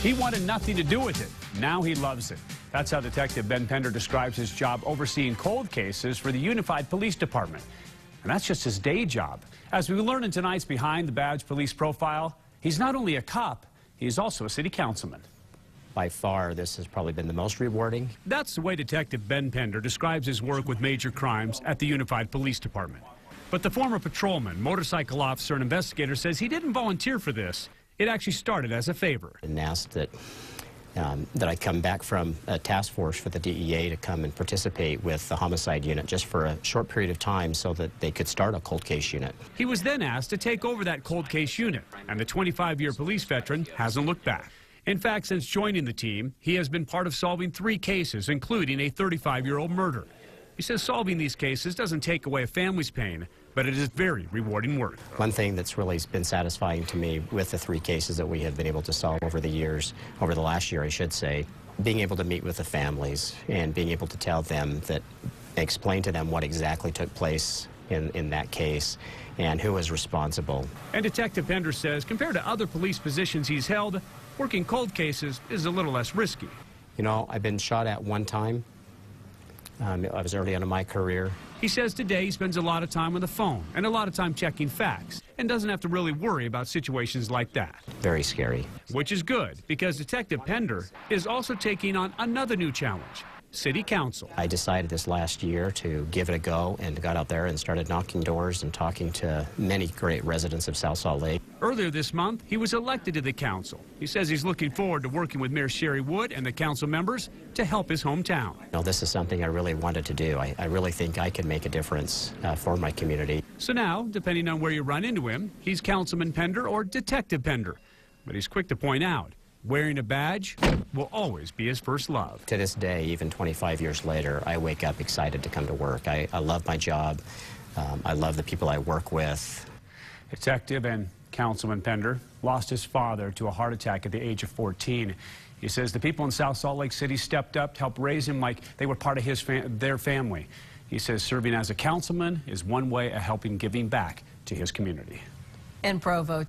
He wanted nothing to do with it. Now he loves it. That's how Detective Ben Pender describes his job overseeing cold cases for the Unified Police Department. And that's just his day job. As we learn in tonight's Behind the Badge Police Profile, he's not only a cop, he's also a city councilman. By far, this has probably been the most rewarding. That's the way Detective Ben Pender describes his work with major crimes at the Unified Police Department. But the former patrolman, motorcycle officer, and investigator says he didn't volunteer for this. It actually started as a favor. And asked that I come back from a task force for the DEA to come and participate with the homicide unit just for a short period of time so that they could start a cold case unit. He was then asked to take over that cold case unit, and the 25-year police veteran hasn't looked back. In fact, since joining the team, he has been part of solving 3 cases, including a 35-year-old murder. He says solving these cases doesn't take away a family's pain, but it is very rewarding work. One thing that's really been satisfying to me with the 3 cases that we have been able to solve over the years, over the last year, I should say, being able to meet with the families and being able to tell them that, explain to them what exactly took place in that case and who was responsible. And Detective Pender says compared to other police positions he's held, working cold cases is a little less risky. You know, I've been shot at one time. I was early on in my career. He says today he spends a lot of time on the phone and a lot of time checking facts and doesn't have to really worry about situations like that. Very scary. Which is good, because Detective Pender is also taking on another new challenge, City Council. I decided this last year to give it a go and got out there and started knocking doors and talking to many great residents of South Salt Lake. Earlier this month, he was elected to the council. He says he's looking forward to working with Mayor Sherry Wood and the council members to help his hometown. You know, this is something I really wanted to do. I really think I can make a difference for my community. So now, depending on where you run into him, he's Councilman Pender or Detective Pender. But he's quick to point out, wearing a badge will always be his first love. To this day, even 25 years later, I wake up excited to come to work. I love my job. I love the people I work with. Detective and Councilman Pender lost his father to a heart attack at the age of 14. He says the people in South Salt Lake City stepped up to help raise him like they were part of their family. He says serving as a councilman is one way of helping giving back to his community. In Provo.